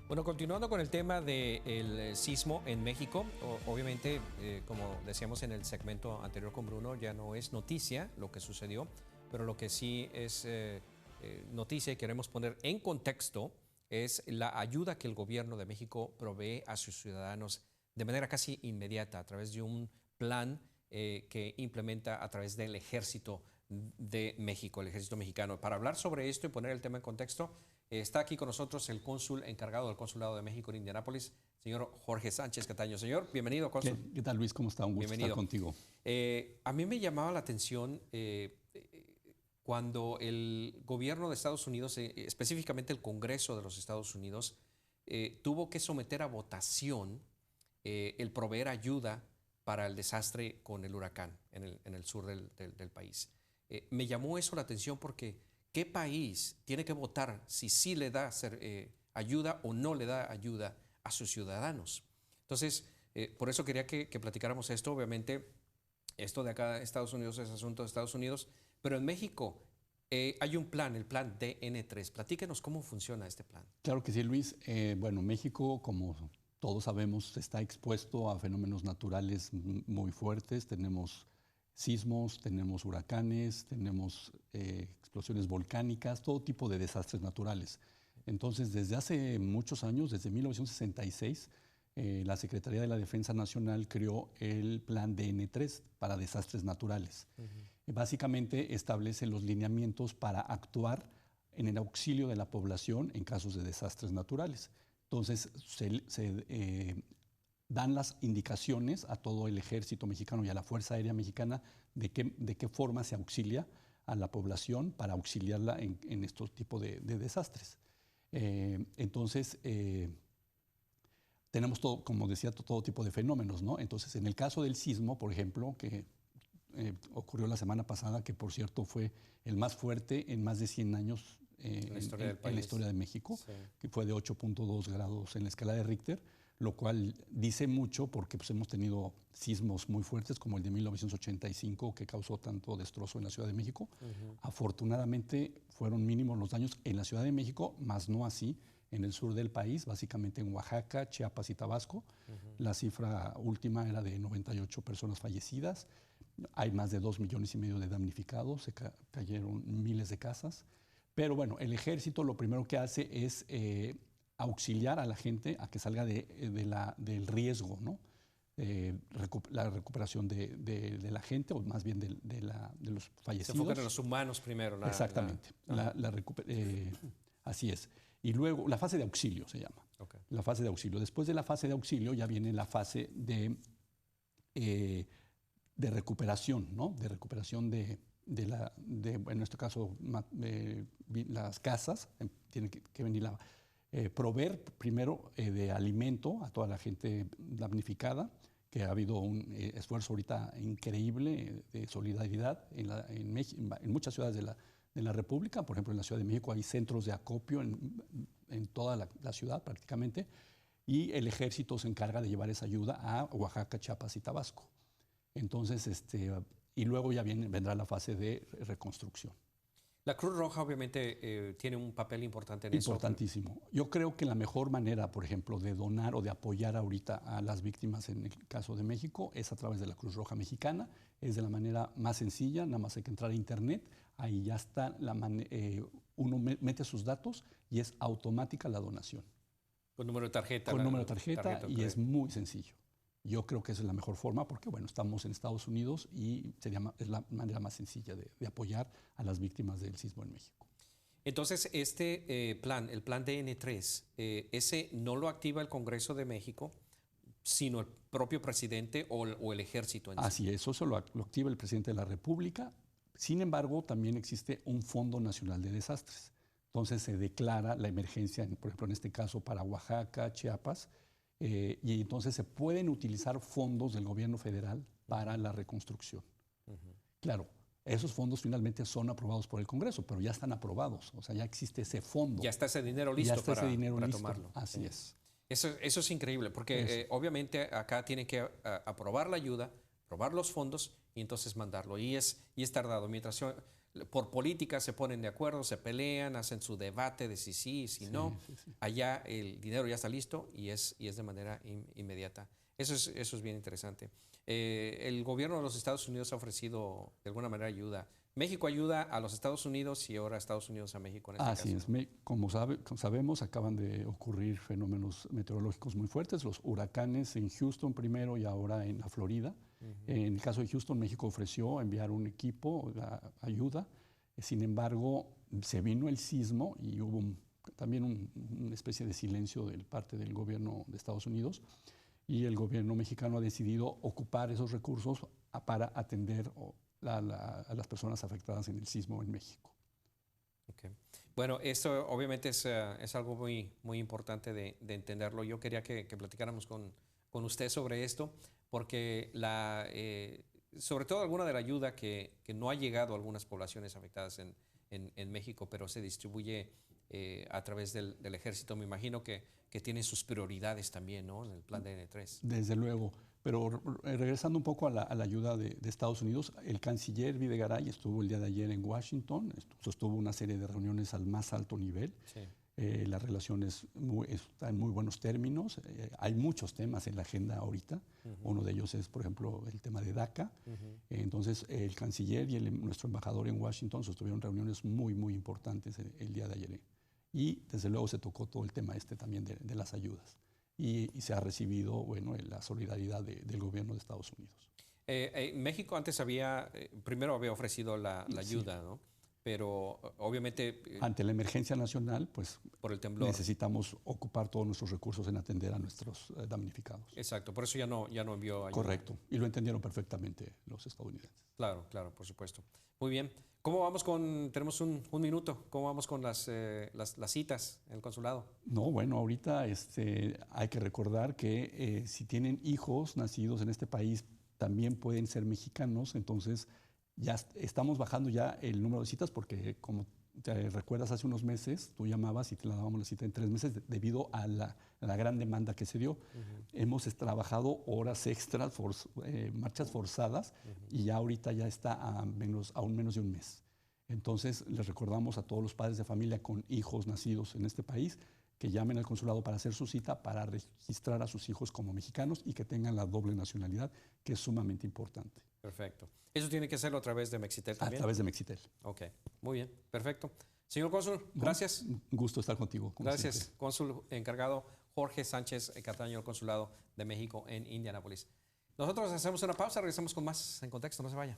Bueno, continuando con el tema del sismo en México, obviamente, como decíamos en el segmento anterior con Bruno, ya no es noticia lo que sucedió, pero lo que sí es noticia y queremos poner en contexto es la ayuda que el gobierno de México provee a sus ciudadanos de manera casi inmediata a través de un plan que implementa a través del Ejército de México, el Ejército Mexicano. Para hablar sobre esto y poner el tema en contexto, está aquí con nosotros el cónsul encargado del Consulado de México en Indianápolis, señor Jorge Sánchez Cataño. Señor, bienvenido, cónsul. ¿Qué tal, Luis? ¿Cómo está? Un gusto estar contigo. A mí me llamaba la atención cuando el gobierno de Estados Unidos, específicamente el Congreso de los Estados Unidos, tuvo que someter a votación el proveer ayuda para el desastre con el huracán en el sur del país. Me llamó eso la atención porque ¿qué país tiene que votar si sí le da ayuda o no le da ayuda a sus ciudadanos? Entonces, por eso quería que platicáramos esto. Obviamente, esto de acá de Estados Unidos es asunto de Estados Unidos, pero en México hay un plan, el plan DN3. Platíquenos cómo funciona este plan. Claro que sí, Luis. Bueno, México, como todos sabemos, está expuesto a fenómenos naturales muy fuertes. Tenemos sismos, tenemos huracanes, tenemos explosiones volcánicas, todo tipo de desastres naturales. Entonces, desde hace muchos años, desde 1966, la Secretaría de la Defensa Nacional creó el Plan DN3 para desastres naturales. Básicamente establece los lineamientos para actuar en el auxilio de la población en casos de desastres naturales. Entonces, se dan las indicaciones a todo el ejército mexicano y a la Fuerza Aérea Mexicana de qué forma se auxilia a la población para auxiliarla en estos tipos de desastres. Entonces, tenemos todo, como decía, todo tipo de fenómenos, ¿no? Entonces, en el caso del sismo, por ejemplo, que ocurrió la semana pasada, que por cierto fue el más fuerte en más de 100 años en la historia de México, sí, que fue de 8.2 grados en la escala de Richter, lo cual dice mucho porque pues, hemos tenido sismos muy fuertes como el de 1985 que causó tanto destrozo en la Ciudad de México. Afortunadamente fueron mínimos los daños en la Ciudad de México, más no así en el sur del país, básicamente en Oaxaca, Chiapas y Tabasco. La cifra última era de 98 personas fallecidas. Hay más de 2,5 millones de damnificados, se cayeron miles de casas. Pero bueno, el ejército lo primero que hace es auxiliar a la gente a que salga del riesgo, ¿no? La recuperación de la gente, o más bien de los fallecidos. Se enfocan en los humanos primero. Exactamente. Así es. Y luego, la fase de auxilio se llama. Okay. La fase de auxilio. Después de la fase de auxilio ya viene la fase de recuperación, ¿no? De recuperación en este caso, las casas. Tiene que venir proveer primero de alimento a toda la gente damnificada, que ha habido un esfuerzo ahorita increíble de solidaridad en muchas ciudades de la República. Por ejemplo, en la Ciudad de México hay centros de acopio en toda la ciudad prácticamente, y el ejército se encarga de llevar esa ayuda a Oaxaca, Chiapas y Tabasco. Entonces, y luego ya vendrá la fase de reconstrucción. La Cruz Roja obviamente tiene un papel importante en eso. Importantísimo. Yo creo que la mejor manera, por ejemplo, de donar o de apoyar ahorita a las víctimas en el caso de México es a través de la Cruz Roja Mexicana. Es de la manera más sencilla, nada más hay que entrar a internet, ahí ya está, uno mete sus datos y es automática la donación. Con número de tarjeta. Con número de tarjeta y es muy sencillo. Yo creo que esa es la mejor forma porque, bueno, estamos en Estados Unidos y es la manera más sencilla de apoyar a las víctimas del sismo en México. Entonces, este plan, el plan DN3, ese no lo activa el Congreso de México, sino el propio presidente o el ejército en sí. Así es, eso lo activa el presidente de la República. Sin embargo, también existe un Fondo Nacional de Desastres. Entonces, se declara la emergencia, por ejemplo, en este caso, para Oaxaca, Chiapas, y entonces se pueden utilizar fondos del gobierno federal para la reconstrucción. Claro, esos fondos finalmente son aprobados por el Congreso, pero ya están aprobados, o sea, ya existe ese fondo. Ya está ese dinero listo para tomarlo. Así es. Eso es increíble, porque obviamente acá tienen que aprobar la ayuda, aprobar los fondos y entonces mandarlo. Y es tardado. Mientras por política se ponen de acuerdo, se pelean, hacen su debate de si sí y si no. Allá el dinero ya está listo y es de manera inmediata. Eso es bien interesante. El gobierno de los Estados Unidos ha ofrecido de alguna manera ayuda. México ayuda a los Estados Unidos y ahora Estados Unidos a México en este caso. Así es. Como sabemos, acaban de ocurrir fenómenos meteorológicos muy fuertes, los huracanes en Houston primero y ahora en la Florida. En el caso de Houston, México ofreció enviar un equipo, ayuda. Sin embargo, se vino el sismo y hubo también una especie de silencio de parte del gobierno de Estados Unidos. Y el gobierno mexicano ha decidido ocupar esos recursos para atender a las personas afectadas en el sismo en México. Okay. Bueno, esto obviamente es algo muy, muy importante de entenderlo. Yo quería que platicáramos con usted sobre esto, porque sobre todo alguna de la ayuda que no ha llegado a algunas poblaciones afectadas en México, pero se distribuye a través del ejército. Me imagino que tiene sus prioridades también, ¿no? En el plan de N3. Desde luego. Pero regresando un poco a la ayuda de Estados Unidos, el canciller Videgaray estuvo el día de ayer en Washington, sostuvo una serie de reuniones al más alto nivel. Sí. Las relaciones están en muy buenos términos. Hay muchos temas en la agenda ahorita. Uno de ellos es, por ejemplo, el tema de DACA. Entonces, el canciller y nuestro embajador en Washington sostuvieron reuniones muy, muy importantes el día de ayer. Y, desde luego, se tocó todo el tema también de las ayudas. Y se ha recibido, bueno, la solidaridad del gobierno de Estados Unidos. México antes primero había ofrecido la ayuda, ¿no? Pero obviamente... ante la emergencia nacional, pues por el temblor, necesitamos ocupar todos nuestros recursos en atender a nuestros damnificados. Exacto, por eso ya no envió ayuda. Correcto, y lo entendieron perfectamente los estadounidenses. Claro, por supuesto. Muy bien. ¿Cómo vamos tenemos un minuto, cómo vamos con las citas en el consulado? No, bueno, ahorita hay que recordar que si tienen hijos nacidos en este país, también pueden ser mexicanos, entonces ya estamos bajando ya el número de citas porque, como te recuerdas, hace unos meses tú llamabas y te la dábamos la cita en 3 meses debido a la gran demanda que se dio. Hemos trabajado horas extras, marchas forzadas, y ya ahorita ya está aún menos de un mes. Entonces, les recordamos a todos los padres de familia con hijos nacidos en este país que llamen al consulado para hacer su cita, para registrar a sus hijos como mexicanos y que tengan la doble nacionalidad, que es sumamente importante. Perfecto. ¿Eso tiene que hacerlo a través de Mexitel también? A través de Mexitel. Ok, muy bien, perfecto. Señor cónsul, gracias. Un gusto estar contigo. Gracias, siempre. cónsul encargado Jorge Sánchez Cataño, el Consulado de México en Indianápolis. Nosotros hacemos una pausa, regresamos con más En Contexto, no se vaya.